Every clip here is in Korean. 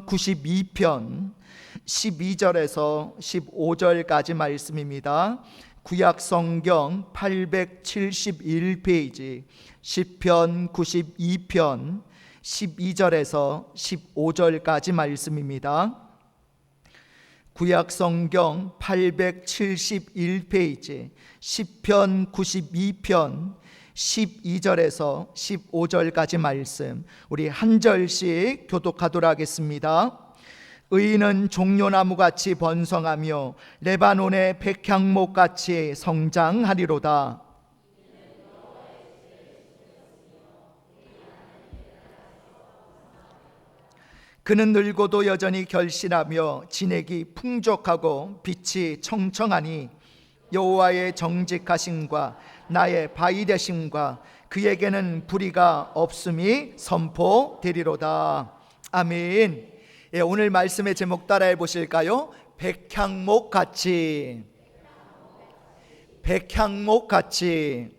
92편 12절에서 15절까지 말씀입니다. 구약성경 871페이지 시편 92편 12절에서 15절까지 말씀입니다. 구약성경 871페이지 시편 92편 12절에서 15절까지 말씀, 우리 한 절씩 교독하도록 하겠습니다. 의인은 종려나무같이 번성하며 레바논의 백향목같이 성장하리로다. 그는 늙어도 여전히 결실하며 진액이 풍족하고 빛이 청청하니 여호와의 정직하심과 나의 바위 되심과 그에게는 불의가 없음이 선포되리로다. 아멘. 예, 오늘 말씀의 제목 따라해 보실까요? 백향목같이, 백향목같이.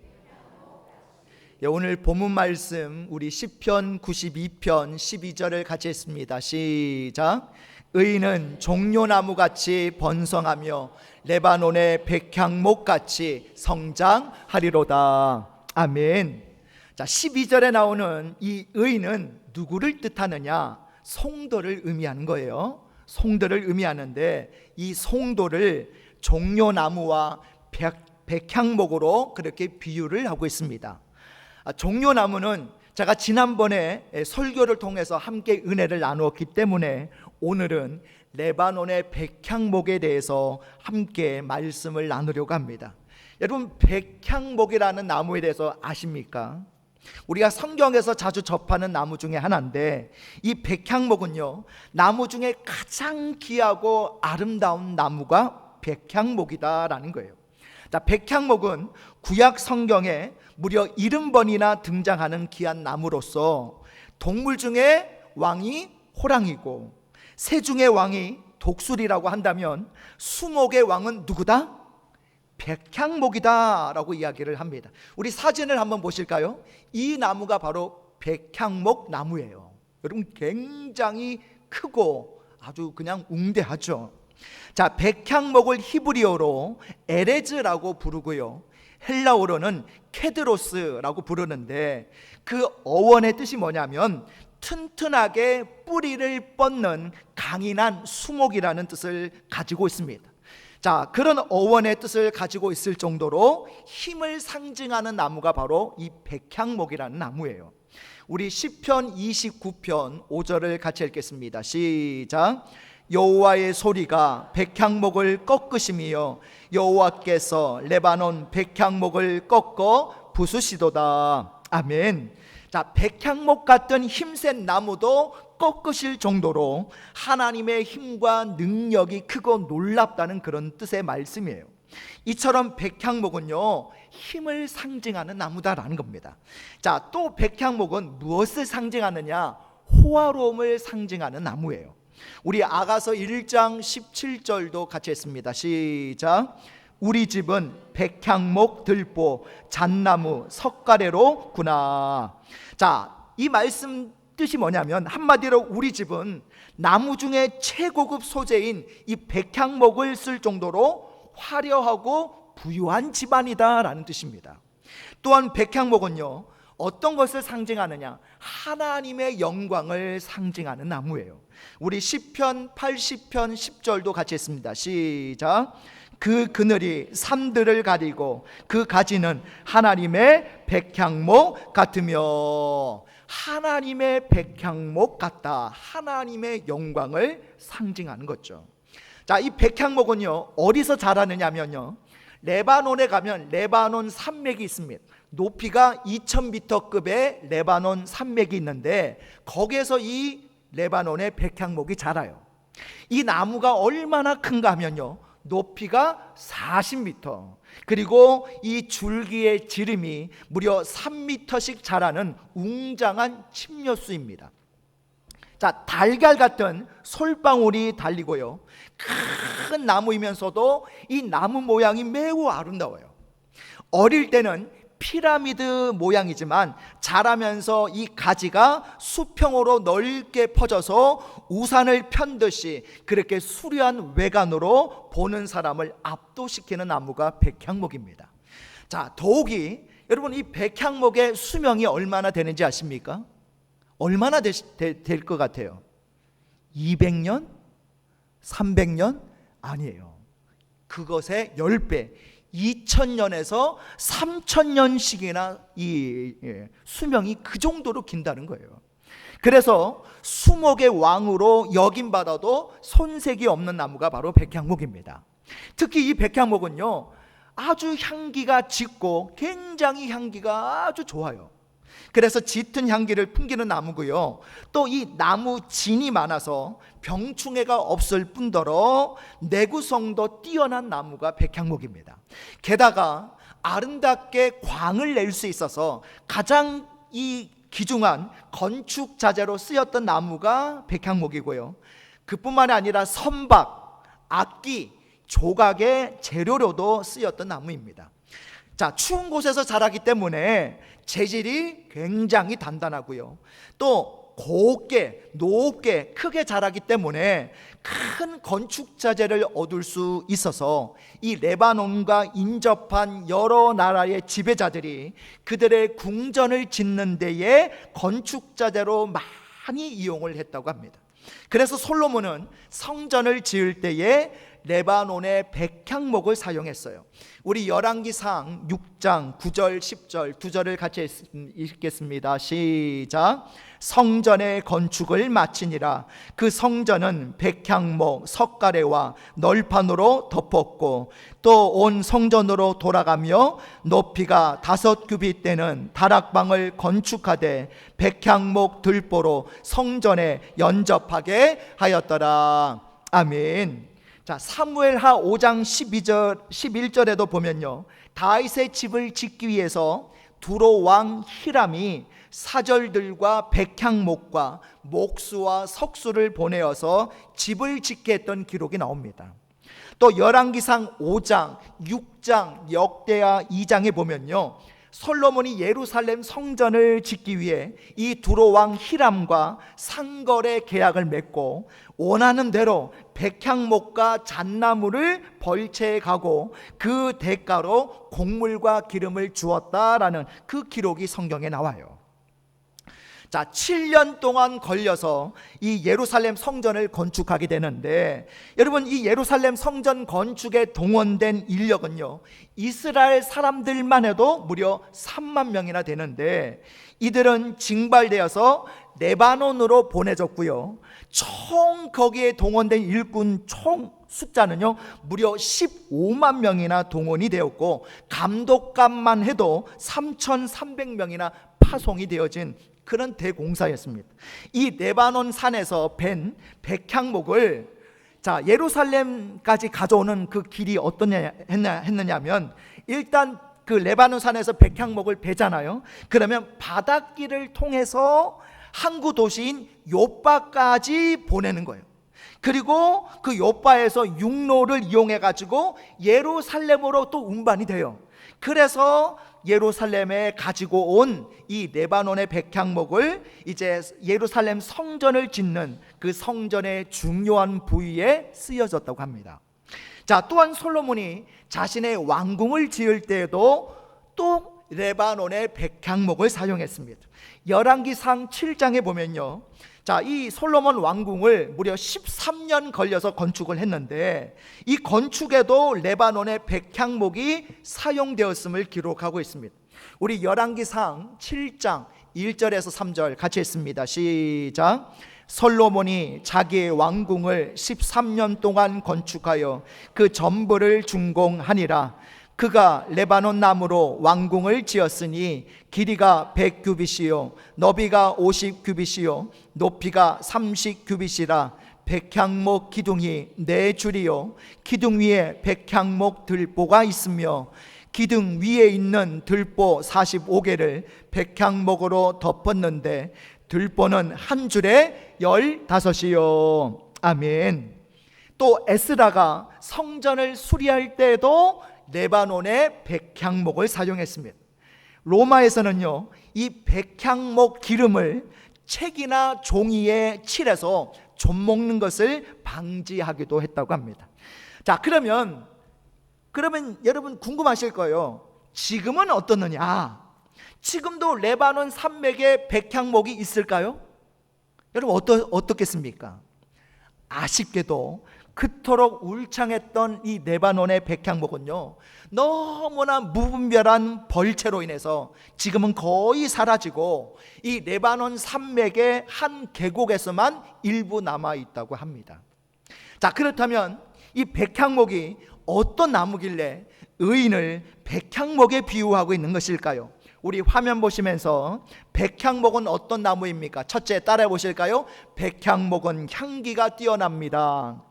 예, 오늘 본문 말씀 우리 시편 92편 12절을 같이 했습니다. 시작. 의인은 종려나무같이 번성하며 레바논의 백향목같이 성장하리로다. 아멘. 자, 12절에 나오는 이 의인은 누구를 뜻하느냐? 송도를 의미하는 거예요. 송도를 의미하는데 이 송도를 종려나무와 백향목으로 그렇게 비유를 하고 있습니다. 종려나무는 제가 지난번에 설교를 통해서 함께 은혜를 나누었기 때문에 오늘은 레바논의 백향목에 대해서 함께 말씀을 나누려고 합니다. 여러분, 백향목이라는 나무에 대해서 아십니까? 우리가 성경에서 자주 접하는 나무 중에 하나인데 이 백향목은요, 나무 중에 가장 귀하고 아름다운 나무가 백향목이다라는 거예요. 자, 백향목은 구약 성경에 무려 70번이나 등장하는 귀한 나무로서 동물 중에 왕이 호랑이고 새 중의 왕이 독수리라고 한다면 수목의 왕은 누구다? 백향목이다 라고 이야기를 합니다. 우리 사진을 한번 보실까요? 이 나무가 바로 백향목 나무예요. 여러분, 굉장히 크고 아주 그냥 웅대하죠. 자, 백향목을 히브리어로 에레즈라고 부르고요, 헬라어로는 케드로스라고 부르는데 그 어원의 뜻이 뭐냐면 튼튼하게 뿌리를 뻗는 강인한 수목이라는 뜻을 가지고 있습니다. 자, 그런 어원의 뜻을 가지고 있을 정도로 힘을 상징하는 나무가 바로 이 백향목이라는 나무예요. 우리 시편 29편 5절을 같이 읽겠습니다. 시작. 여호와의 소리가 백향목을 꺾으시며 여호와께서 레바논 백향목을 꺾어 부수시도다. 아멘. 자, 백향목 같은 힘센 나무도 꺾으실 정도로 하나님의 힘과 능력이 크고 놀랍다는 그런 뜻의 말씀이에요. 이처럼 백향목은요, 힘을 상징하는 나무다라는 겁니다. 자, 또 백향목은 무엇을 상징하느냐? 호화로움을 상징하는 나무예요. 우리 아가서 1장 17절도 같이 했습니다. 시작. 우리 집은 백향목, 들보, 잣나무, 석가래로구나. 자, 이 말씀 뜻이 뭐냐면 한마디로 우리 집은 나무 중에 최고급 소재인 이 백향목을 쓸 정도로 화려하고 부유한 집안이다 라는 뜻입니다. 또한 백향목은요, 어떤 것을 상징하느냐? 하나님의 영광을 상징하는 나무예요. 우리 시편 80편 10절도 같이 했습니다. 시작. 그 그늘이 산들을 가리고 그 가지는 하나님의 백향목 같으며. 하나님의 백향목 같다. 하나님의 영광을 상징하는 거죠. 자, 이 백향목은요, 어디서 자라느냐면요, 레바논에 가면 레바논 산맥이 있습니다. 높이가 2000m급의 레바논 산맥이 있는데 거기에서 이 레바논의 백향목이 자라요. 이 나무가 얼마나 큰가 하면요, 높이가 40m, 그리고 이 줄기의 지름이 무려 3m씩 자라는 웅장한 침려수입니다. 자, 달걀 같은 솔방울이 달리고요, 큰 나무이면서도 이 나무 모양이 매우 아름다워요. 어릴 때는 피라미드 모양이지만 자라면서 이 가지가 수평으로 넓게 퍼져서 우산을 편듯이 그렇게 수려한 외관으로 보는 사람을 압도시키는 나무가 백향목입니다. 자, 더욱이 여러분, 이 백향목의 수명이 얼마나 되는지 아십니까? 얼마나 될 것 같아요? 200년? 300년? 아니에요. 그것의 10배, 2000년에서 3000년씩이나 이 수명이 그 정도로 긴다는 거예요. 그래서 수목의 왕으로 여김받아도 손색이 없는 나무가 바로 백향목입니다. 특히 이 백향목은요, 아주 향기가 짙고 굉장히 향기가 아주 좋아요. 그래서 짙은 향기를 풍기는 나무고요, 또 이 나무 진이 많아서 병충해가 없을 뿐더러 내구성도 뛰어난 나무가 백향목입니다. 게다가 아름답게 광을 낼 수 있어서 가장 이 귀중한 건축 자재로 쓰였던 나무가 백향목이고요, 그뿐만이 아니라 선박, 악기, 조각의 재료로도 쓰였던 나무입니다. 자, 추운 곳에서 자라기 때문에 재질이 굉장히 단단하고요, 또 곱게, 높게, 크게 자라기 때문에 큰 건축 자재를 얻을 수 있어서 이 레바논과 인접한 여러 나라의 지배자들이 그들의 궁전을 짓는 데에 건축 자재로 많이 이용을 했다고 합니다. 그래서 솔로몬은 성전을 지을 때에 레바논의 백향목을 사용했어요. 우리 열왕기상 6장 9절 10절 두 절을 같이 읽겠습니다. 시작. 성전의 건축을 마치니라. 그 성전은 백향목 석가래와 널판으로 덮었고 또 온 성전으로 돌아가며 높이가 5규빗 되는 다락방을 건축하되 백향목 들보로 성전에 연접하게 하였더라. 아멘. 자, 사무엘하 5장 11절에도 보면요, 다윗의 집을 짓기 위해서 두로 왕 히람이 사절들과 백향목과 목수와 석수를 보내어서 집을 짓게 했던 기록이 나옵니다. 또 열왕기상 5장, 6장, 역대하 2장에 보면요, 솔로몬이 예루살렘 성전을 짓기 위해 이 두로 왕 히람과 상거래 계약을 맺고 원하는 대로 백향목과 잣나무를 벌채해 가고 그 대가로 곡물과 기름을 주었다라는 그 기록이 성경에 나와요. 자, 7년 동안 걸려서 이 예루살렘 성전을 건축하게 되는데, 여러분, 이 예루살렘 성전 건축에 동원된 인력은요, 이스라엘 사람들만 해도 무려 3만 명이나 되는데, 이들은 징발되어서 레바논으로 보내졌고요, 총 거기에 동원된 일꾼 총 숫자는요 무려 15만 명이나 동원이 되었고, 감독관만 해도 3,300명이나 파송이 되어진 그런 대공사였습니다. 이 레바논 산에서 벤 백향목을 자 예루살렘까지 가져오는 그 길이 어떠냐 했느냐면, 일단 그 레바논 산에서 백향목을 베잖아요. 그러면 바닷길을 통해서 항구 도시인 요빠까지 보내는 거예요. 그리고 그 요빠에서 육로를 이용해 가지고 예루살렘으로 또 운반이 돼요. 그래서 예루살렘에 가지고 온 이 레바논의 백향목을 이제 예루살렘 성전을 짓는 그 성전의 중요한 부위에 쓰여졌다고 합니다. 자, 또한 솔로몬이 자신의 왕궁을 지을 때에도 또 레바논의 백향목을 사용했습니다. 열왕기상 7장에 보면요, 자, 이 솔로몬 왕궁을 무려 13년 걸려서 건축을 했는데, 이 건축에도 레바논의 백향목이 사용되었음을 기록하고 있습니다. 우리 열왕기상 7장 1절에서 3절 같이 읽습니다. 시작. 솔로몬이 자기의 왕궁을 13년 동안 건축하여 그 전부를 준공하니라. 그가 레바논 나무로 왕궁을 지었으니 길이가 100규빗이요 너비가 50규빗이요 높이가 30규빗이라. 백향목 기둥이 4줄이요 기둥 위에 백향목 들보가 있으며 기둥 위에 있는 들보 45개를 백향목으로 덮었는데 들보는 한 줄에 15이요. 아멘. 또 에스라가 성전을 수리할 때에도 레바논의 백향목을 사용했습니다. 로마에서는요, 이 백향목 기름을 책이나 종이에 칠해서 좀 먹는 것을 방지하기도 했다고 합니다. 자, 그러면 여러분 궁금하실 거예요. 지금은 어떻느냐? 지금도 레바논 산맥에 백향목이 있을까요? 여러분 어떻겠습니까? 아쉽게도 그토록 울창했던 이 레바논의 백향목은요, 너무나 무분별한 벌채로 인해서 지금은 거의 사라지고 이 레바논 산맥의 한 계곡에서만 일부 남아 있다고 합니다. 자, 그렇다면 이 백향목이 어떤 나무길래 의인을 백향목에 비유하고 있는 것일까요? 우리 화면 보시면서 백향목은 어떤 나무입니까? 첫째, 따라해 보실까요? 백향목은 향기가 뛰어납니다.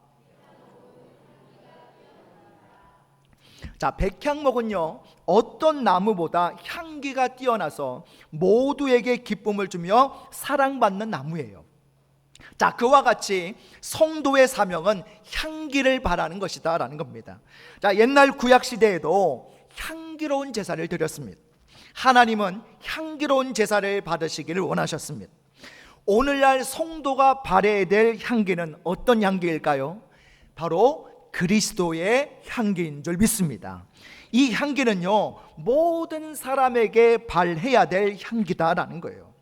자, 백향목은요, 어떤 나무보다 향기가 뛰어나서 모두에게 기쁨을 주며 사랑받는 나무예요. 자, 그와 같이 성도의 사명은 향기를 바라는 것이다 라는 겁니다. 자, 옛날 구약 시대에도 향기로운 제사를 드렸습니다. 하나님은 향기로운 제사를 받으시기를 원하셨습니다. 오늘날 성도가 발해야 될 향기는 어떤 향기일까요? 바로 그리스도의 향기인 줄 믿습니다. 이 향기는요, 모든 사람에게 발해야 될 향기다라는 거예요.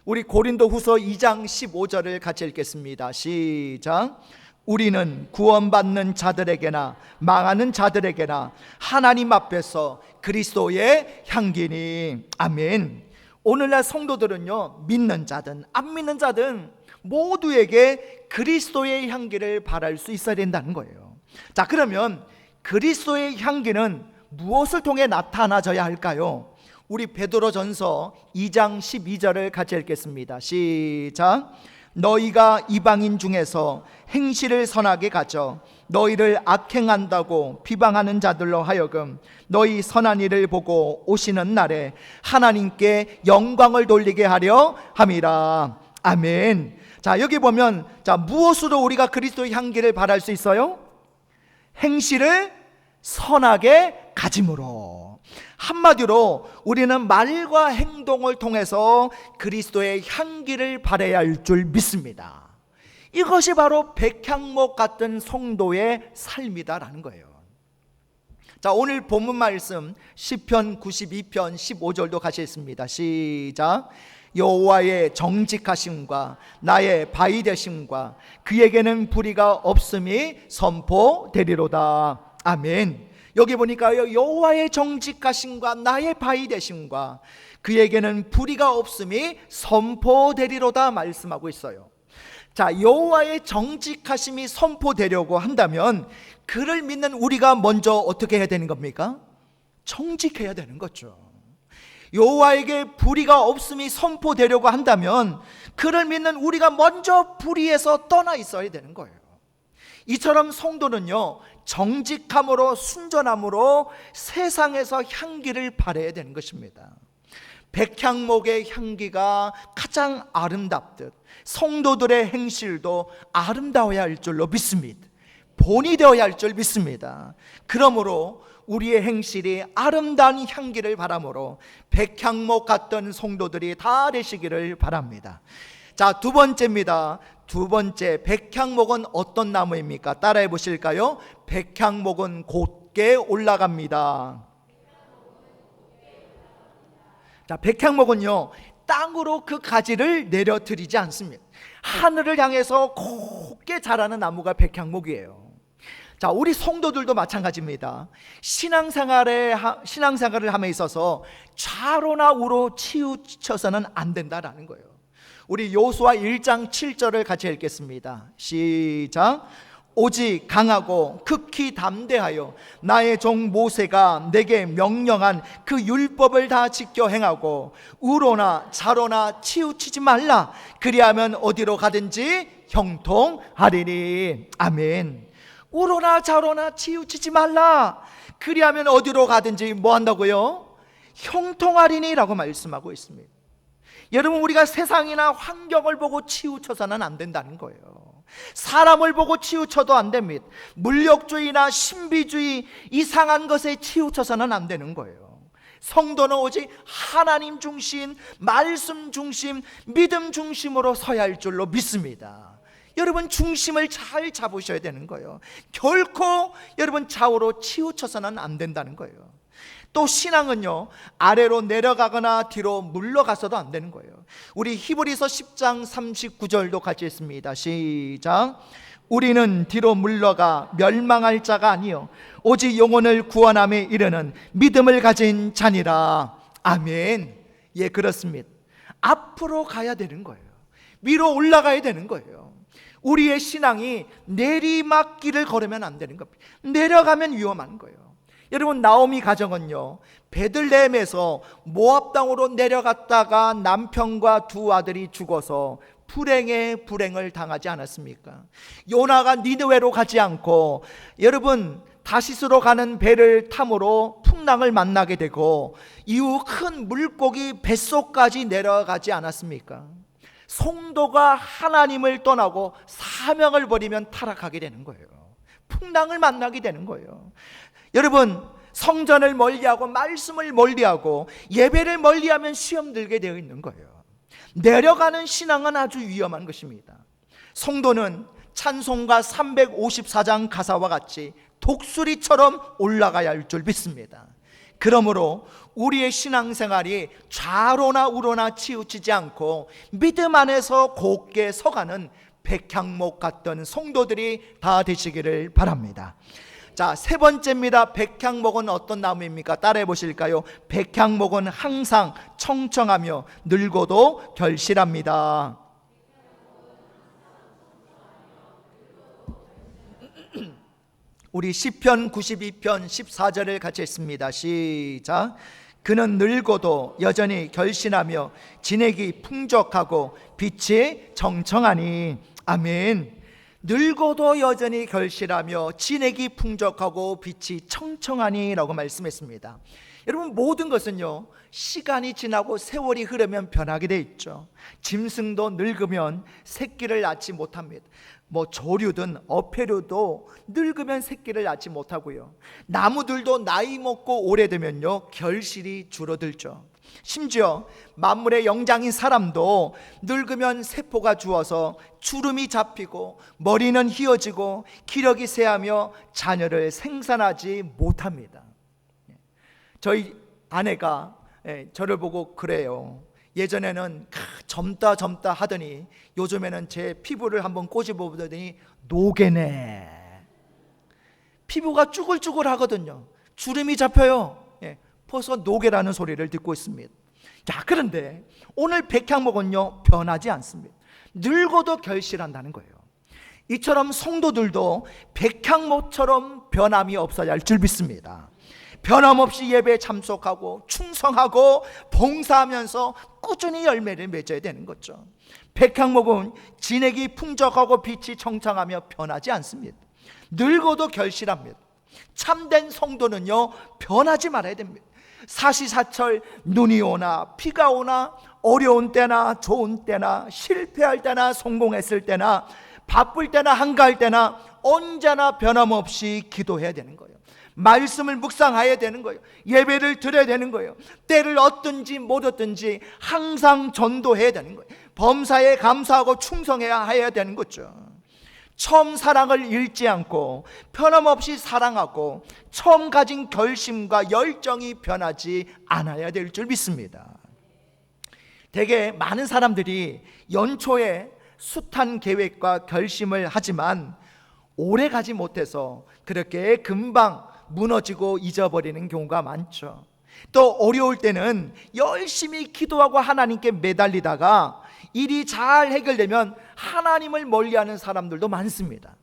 우리 고린도후서 2장 15절을 같이 읽겠습니다. 시작. 우리는 구원받는 자들에게나 망하는 자들에게나 하나님 앞에서 그리스도의 향기니. 아멘. 오늘날 성도들은요, 믿는 자든 안 믿는 자든 모두에게 그리스도의 향기를 바랄 수 있어야 된다는 거예요. 자, 그러면 그리스도의 향기는 무엇을 통해 나타나져야 할까요? 우리 베드로전서 2장 12절을 같이 읽겠습니다. 시작. 너희가 이방인 중에서 행실을 선하게 가져 너희를 악행한다고 비방하는 자들로 하여금 너희 선한 일을 보고 오시는 날에 하나님께 영광을 돌리게 하려 함이라. 아멘. 자, 여기 보면, 자, 무엇으로 우리가 그리스도의 향기를 바랄 수 있어요? 행실을 선하게 가짐으로. 한마디로 우리는 말과 행동을 통해서 그리스도의 향기를 발해야 할 줄 믿습니다. 이것이 바로 백향목 같은 성도의 삶이다라는 거예요. 자, 오늘 본문 말씀 시편 92편 15절도 같이 읽습니다. 시작. 여호와의 정직하심과 나의 바위 되심과 그에게는 불의가 없음이 선포되리로다. 아멘. 여기 보니까 여호와의 정직하심과 나의 바위 되심과 그에게는 불의가 없음이 선포되리로다 말씀하고 있어요. 자, 여호와의 정직하심이 선포되려고 한다면 그를 믿는 우리가 먼저 어떻게 해야 되는 겁니까? 정직해야 되는 거죠. 여호와에게 불의가 없음이 선포되려고 한다면 그를 믿는 우리가 먼저 불의에서 떠나 있어야 되는 거예요. 이처럼 성도는요, 정직함으로 순전함으로 세상에서 향기를 발해야 되는 것입니다. 백향목의 향기가 가장 아름답듯 성도들의 행실도 아름다워야 할 줄로 믿습니다. 본이 되어야 할 줄 믿습니다. 그러므로 우리의 행실이 아름다운 향기를 바라므로 백향목 같던 성도들이 다 되시기를 바랍니다. 자, 두 번째입니다. 두 번째, 백향목은 어떤 나무입니까? 따라해 보실까요? 백향목은 곧게 올라갑니다. 자, 백향목은요, 땅으로 그 가지를 내려뜨리지 않습니다. 하늘을 향해서 곧게 자라는 나무가 백향목이에요. 자, 우리 성도들도 마찬가지입니다. 신앙생활을 함에 있어서 좌로나 우로 치우쳐서는 안 된다라는 거예요. 우리 요수아 1장 7절을 같이 읽겠습니다. 시작. 오직 강하고 극히 담대하여 나의 종 모세가 내게 명령한 그 율법을 다 지켜 행하고 우로나 좌로나 치우치지 말라. 그리하면 어디로 가든지 형통하리니. 아멘. 우로나 좌로나 치우치지 말라. 그리하면 어디로 가든지 뭐 한다고요? 형통하리니 라고 말씀하고 있습니다. 여러분, 우리가 세상이나 환경을 보고 치우쳐서는 안 된다는 거예요. 사람을 보고 치우쳐도 안 됩니다. 물욕주의나 신비주의, 이상한 것에 치우쳐서는 안 되는 거예요. 성도는 오직 하나님 중심, 말씀 중심, 믿음 중심으로 서야 할 줄로 믿습니다. 여러분, 중심을 잘 잡으셔야 되는 거예요. 결코 여러분 좌우로 치우쳐서는 안 된다는 거예요. 또 신앙은요, 아래로 내려가거나 뒤로 물러가서도 안 되는 거예요. 우리 히브리서 10장 39절도 같이 했습니다. 시작. 우리는 뒤로 물러가 멸망할 자가 아니요 오직 영혼을 구원함에 이르는 믿음을 가진 자니라. 아멘. 예, 그렇습니다. 앞으로 가야 되는 거예요. 위로 올라가야 되는 거예요. 우리의 신앙이 내리막길을 걸으면 안 되는 겁니다. 내려가면 위험한 거예요. 여러분, 나오미 가정은요, 베들레헴에서 모압 땅으로 내려갔다가 남편과 두 아들이 죽어서 불행에 불행을 당하지 않았습니까? 요나가 니느웨로 가지 않고 여러분 다시스로 가는 배를 탐으로 풍랑을 만나게 되고 이후 큰 물고기 뱃속까지 내려가지 않았습니까? 성도가 하나님을 떠나고 사명을 버리면 타락하게 되는 거예요. 풍랑을 만나게 되는 거예요. 여러분, 성전을 멀리하고 말씀을 멀리하고 예배를 멀리하면 시험 들게 되어 있는 거예요. 내려가는 신앙은 아주 위험한 것입니다. 성도는 찬송가 354장 가사와 같이 독수리처럼 올라가야 할 줄 믿습니다. 그러므로 우리의 신앙생활이 좌로나 우로나 치우치지 않고 믿음 안에서 곧게 서가는 백향목 같던 성도들이 다 되시기를 바랍니다. 자, 세 번째입니다. 백향목은 어떤 나무입니까? 따라해 보실까요? 백향목은 항상 청청하며 늙어도 결실합니다. 우리 시편 92편 14절을 같이 했습니다. 시작. 그는 늙어도 여전히 결실하며 진액이 풍족하고 빛이 청청하니. 아멘. 늙어도 여전히 결실하며 진액이 풍족하고 빛이 청청하니 라고 말씀했습니다. 여러분, 모든 것은요, 시간이 지나고 세월이 흐르면 변하게 돼 있죠. 짐승도 늙으면 새끼를 낳지 못합니다. 조류든 어패류도 늙으면 새끼를 낳지 못하고요, 나무들도 나이 먹고 오래되면요 결실이 줄어들죠. 심지어 만물의 영장인 사람도 늙으면 세포가 죽어서 주름이 잡히고 머리는 휘어지고 기력이 쇠하며 자녀를 생산하지 못합니다. 저희 아내가 저를 보고 그래요. 예전에는 젊다 하더니 요즘에는 제 피부를 한번 꼬집어 보더니 노개네. 피부가 쭈글쭈글 하거든요. 주름이 잡혀요. 벌써 노개라는 소리를 듣고 있습니다. 자, 그런데 오늘 백향목은요 변하지 않습니다. 늙어도 결실한다는 거예요. 이처럼 성도들도 백향목처럼 변함이 없어야 할 줄 믿습니다. 변함없이 예배에 참석하고 충성하고 봉사하면서 꾸준히 열매를 맺어야 되는 거죠. 백향목은 진액이 풍족하고 빛이 청청하며 변하지 않습니다. 늙어도 결실합니다. 참된 성도는요 변하지 말아야 됩니다. 사시사철 눈이 오나 비가 오나 어려운 때나 좋은 때나 실패할 때나 성공했을 때나 바쁠 때나 한가할 때나 언제나 변함없이 기도해야 되는 거예요. 말씀을 묵상해야 되는 거예요. 예배를 드려야 되는 거예요. 때를 얻든지 못 얻든지 항상 전도해야 되는 거예요. 범사에 감사하고 충성해야 되는 거죠. 처음 사랑을 잃지 않고 변함없이 사랑하고 처음 가진 결심과 열정이 변하지 않아야 될 줄 믿습니다. 되게 많은 사람들이 연초에 숱한 계획과 결심을 하지만 오래 가지 못해서 그렇게 금방 무너지고 잊어버리는 경우가 많죠. 또 어려울 때는 열심히 기도하고 하나님께 매달리다가 일이 잘 해결되면 하나님을 멀리하는 사람들도 많습니다.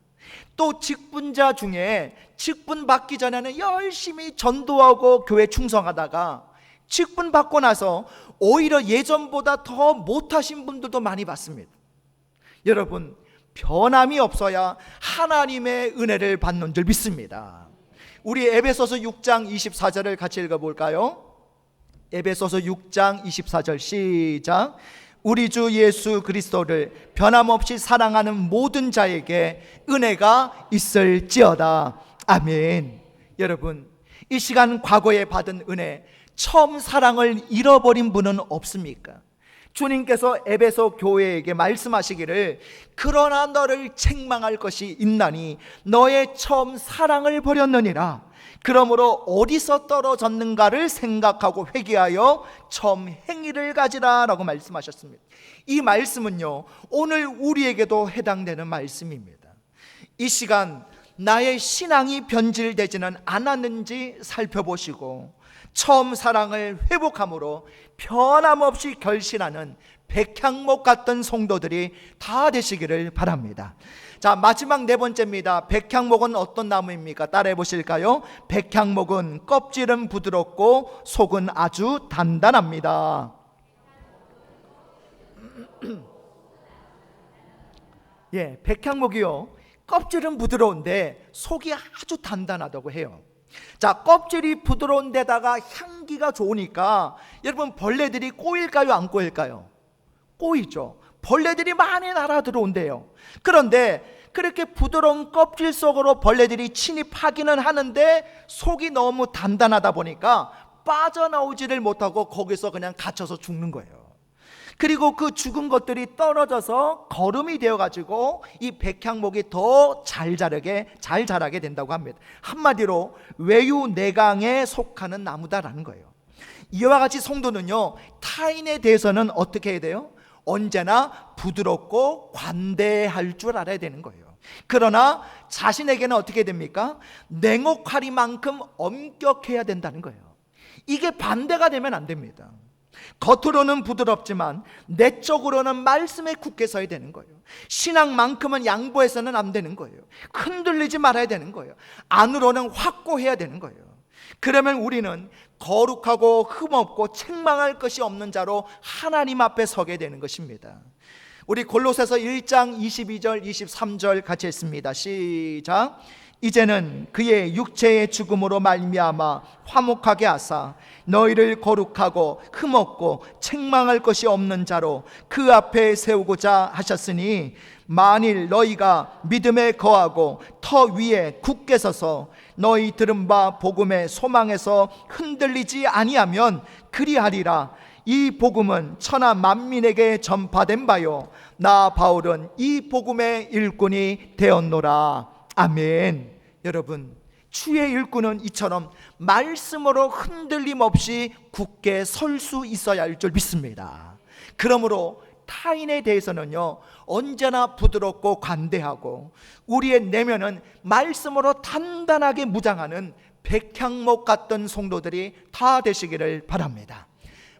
또 직분자 중에 직분 받기 전에는 열심히 전도하고 교회 충성하다가 직분 받고 나서 오히려 예전보다 더 못하신 분들도 많이 봤습니다. 여러분, 변함이 없어야 하나님의 은혜를 받는 줄 믿습니다. 우리 에베소서 6장 24절을 같이 읽어볼까요? 에베소서 6장 24절 시작. 우리 주 예수 그리스도를 변함없이 사랑하는 모든 자에게 은혜가 있을지어다. 아멘. 여러분, 이 시간 과거에 받은 은혜 처음 사랑을 잃어버린 분은 없습니까? 주님께서 에베소 교회에게 말씀하시기를 그러나 너를 책망할 것이 있나니 너의 처음 사랑을 버렸느니라. 그러므로 어디서 떨어졌는가를 생각하고 회개하여 처음 행위를 가지라 라고 말씀하셨습니다. 이 말씀은요, 오늘 우리에게도 해당되는 말씀입니다. 이 시간 나의 신앙이 변질되지는 않았는지 살펴보시고 처음 사랑을 회복함으로 변함없이 결실하는 백향목 같던 성도들이 다 되시기를 바랍니다. 자, 마지막 네 번째입니다. 백향목은 어떤 나무입니까? 따라해 보실까요? 백향목은 껍질은 부드럽고 속은 아주 단단합니다. 예, 백향목이요, 껍질은 부드러운데 속이 아주 단단하다고 해요. 자, 껍질이 부드러운 데다가 향기가 좋으니까 여러분, 벌레들이 꼬일까요, 안 꼬일까요? 꼬이죠. 벌레들이 많이 날아 들어온대요. 그런데 그렇게 부드러운 껍질 속으로 벌레들이 침입하기는 하는데 속이 너무 단단하다 보니까 빠져나오지를 못하고 거기서 그냥 갇혀서 죽는 거예요. 그리고 그 죽은 것들이 떨어져서 거름이 되어가지고 이 백향목이 더 잘 자라게 된다고 합니다. 한마디로 외유내강에 속하는 나무다라는 거예요. 이와 같이 성도는요, 타인에 대해서는 어떻게 해야 돼요? 언제나 부드럽고 관대할 줄 알아야 되는 거예요. 그러나 자신에게는 어떻게 됩니까? 냉혹하리만큼 엄격해야 된다는 거예요. 이게 반대가 되면 안 됩니다. 겉으로는 부드럽지만 내적으로는 말씀에 굳게 서야 되는 거예요. 신앙만큼은 양보해서는 안 되는 거예요. 흔들리지 말아야 되는 거예요. 안으로는 확고해야 되는 거예요. 그러면 우리는 거룩하고 흠없고 책망할 것이 없는 자로 하나님 앞에 서게 되는 것입니다. 우리 골로새서 1장 22절 23절 같이 했습니다. 시작. 이제는 그의 육체의 죽음으로 말미암아 화목하게 하사 너희를 거룩하고 흠없고 책망할 것이 없는 자로 그 앞에 세우고자 하셨으니 만일 너희가 믿음에 거하고 터 위에 굳게 서서 너희 들은 바 복음의 소망에서 흔들리지 아니하면 그리하리라. 이 복음은 천하 만민에게 전파된 바요 나 바울은 이 복음의 일꾼이 되었노라. 아멘. 여러분, 주의 일꾼은 이처럼 말씀으로 흔들림 없이 굳게 설 수 있어야 할 줄 믿습니다. 그러므로 타인에 대해서는요, 언제나 부드럽고 관대하고 우리의 내면은 말씀으로 단단하게 무장하는 백향목 같던 성도들이 다 되시기를 바랍니다.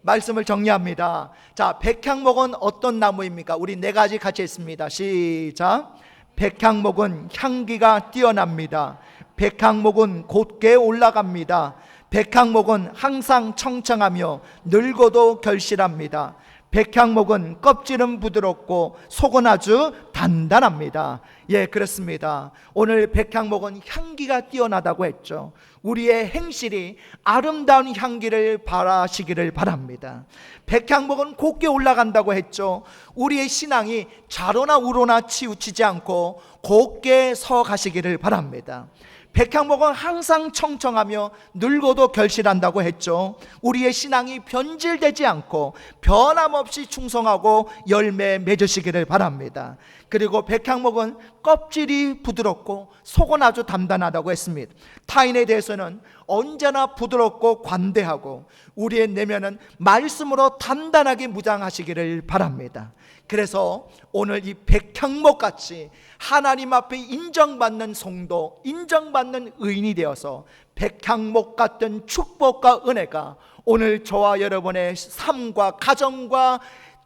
말씀을 정리합니다. 자, 백향목은 어떤 나무입니까? 우리 네 가지 같이 했습니다. 시작. 백향목은 향기가 뛰어납니다. 백향목은 곧게 올라갑니다. 백향목은 항상 청청하며 늙어도 결실합니다. 백향목은 껍질은 부드럽고 속은 아주 단단합니다. 예, 그렇습니다. 오늘 백향목은 향기가 뛰어나다고 했죠. 우리의 행실이 아름다운 향기를 바라시기를 바랍니다. 백향목은 곧게 올라간다고 했죠. 우리의 신앙이 좌로나 우로나 치우치지 않고 곧게 서 가시기를 바랍니다. 백향목은 항상 청청하며 늙어도 결실한다고 했죠. 우리의 신앙이 변질되지 않고 변함없이 충성하고 열매 맺으시기를 바랍니다. 그리고 백향목은 껍질이 부드럽고 속은 아주 단단하다고 했습니다. 타인에 대해서는 언제나 부드럽고 관대하고 우리의 내면은 말씀으로 단단하게 무장하시기를 바랍니다. 그래서 오늘 이 백향목같이 하나님 앞에 인정받는 성도, 인정받는 의인이 되어서 백향목 같은 축복과 은혜가 오늘 저와 여러분의 삶과 가정과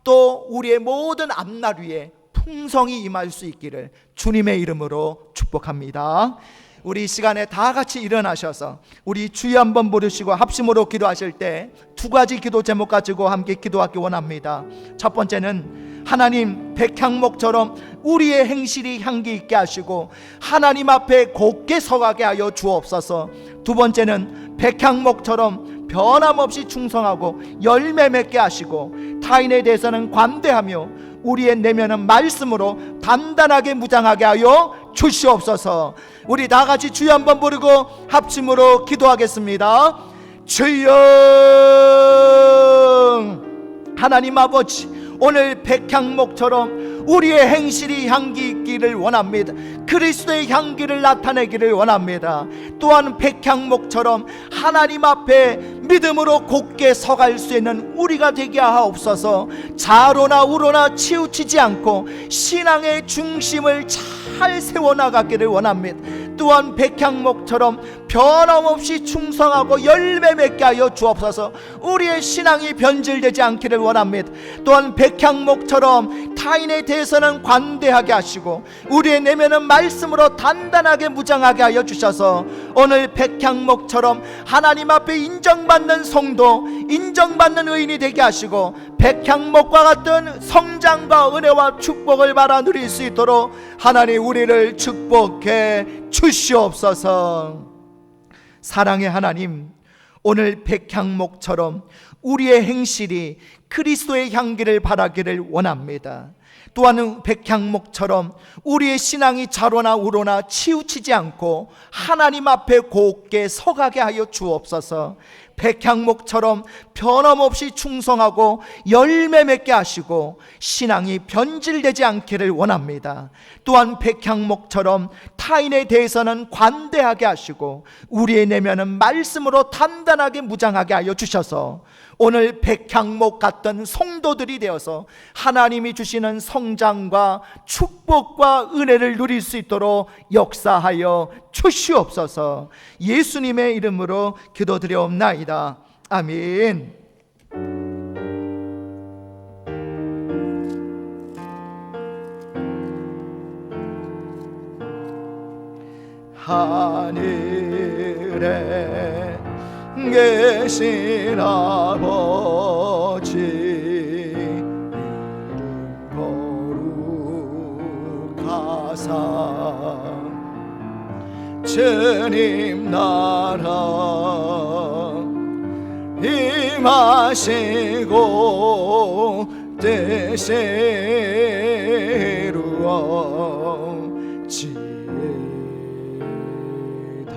또 우리의 모든 앞날 위에 풍성히 임할 수 있기를 주님의 이름으로 축복합니다. 우리 이 시간에 다 같이 일어나셔서 우리 주여 한번 부르시고 합심으로 기도하실 때 두 가지 기도 제목 가지고 함께 기도하기 원합니다. 첫 번째는 하나님, 백향목처럼 우리의 행실이 향기 있게 하시고 하나님 앞에 곧게 서가게 하여 주옵소서. 두 번째는 백향목처럼 변함없이 충성하고 열매 맺게 하시고 타인에 대해서는 관대하며 우리의 내면은 말씀으로 단단하게 무장하게 하여 주시옵소서. 우리 다 같이 주여 한번 부르고 합심으로 기도하겠습니다. 주여. 하나님 아버지, 오늘 백향목처럼 우리의 행실이 향기 있기를 원합니다. 그리스도의 향기를 나타내기를 원합니다. 또한 백향목처럼 하나님 앞에 믿음으로 곧게 서갈 수 있는 우리가 되게 하옵소서. 좌로나 우로나 치우치지 않고 신앙의 중심을 잘 세워나가기를 원합니다. 또한 백향목처럼 변함없이 충성하고 열매 맺게 하여 주옵소서. 우리의 신앙이 변질되지 않기를 원합니다. 또한 백향목처럼 타인에 대해서는 관대하게 하시고 우리의 내면은 말씀으로 단단하게 무장하게 하여 주셔서 오늘 백향목처럼 하나님 앞에 인정받는 성도, 인정받는 의인이 되게 하시고 백향목과 같은 성장과 은혜와 축복을 받아 누릴 수 있도록 하나님 우리를 축복해 주시옵소서. 사랑의 하나님, 오늘 백향목처럼 우리의 행실이 그리스도의 향기를 바라기를 원합니다. 또한 백향목처럼 우리의 신앙이 좌로나 우로나 치우치지 않고 하나님 앞에 곧게 서가게 하여 주옵소서. 백향목처럼 변함없이 충성하고 열매 맺게 하시고 신앙이 변질되지 않기를 원합니다. 또한 백향목처럼 타인에 대해서는 관대하게 하시고 우리의 내면은 말씀으로 단단하게 무장하게 하여 주셔서 오늘 백향목 같던 성도들이 되어서 하나님이 주시는 성장과 축복과 은혜를 누릴 수 있도록 역사하여 주시옵소서. 예수님의 이름으로 기도드려옵나이다. 아멘. 하늘에 계신 아버지 이름 거룩하사 주님 나라 임하시고 뜻이 이루어지이다.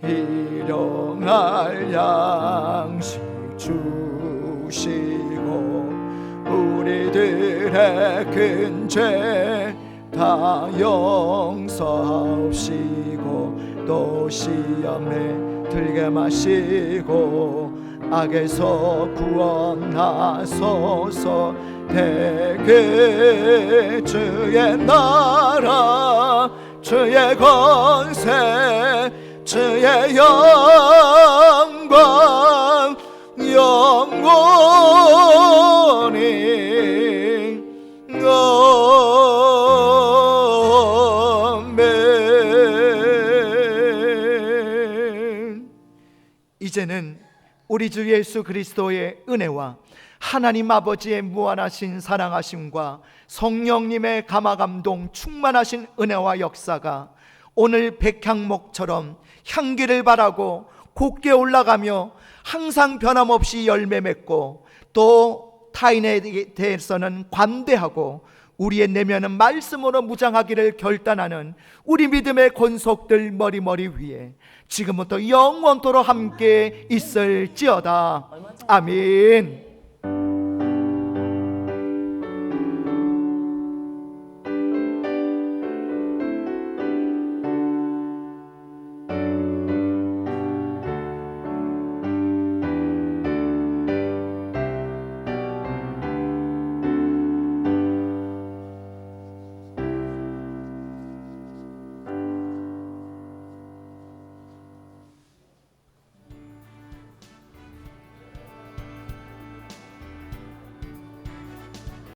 일용할 양식 주시고 우리들의 큰 죄 다 용서하옵시고 또 시험에 들게 마시고 악에서 구원하소서. 대개 주의 나라 주의 권세 주의 영광 영원히 아멘. 이제는 우리 주 예수 그리스도의 은혜와 하나님 아버지의 무한하신 사랑하심과 성령님의 감화감동 충만하신 은혜와 역사가 오늘 백향목처럼 향기를 바라고 곧게 올라가며 항상 변함없이 열매 맺고 또 타인에 대해서는 관대하고 우리의 내면은 말씀으로 무장하기를 결단하는 우리 믿음의 권속들 머리머리 위에 지금부터 영원토록 함께 있을지어다. 아멘.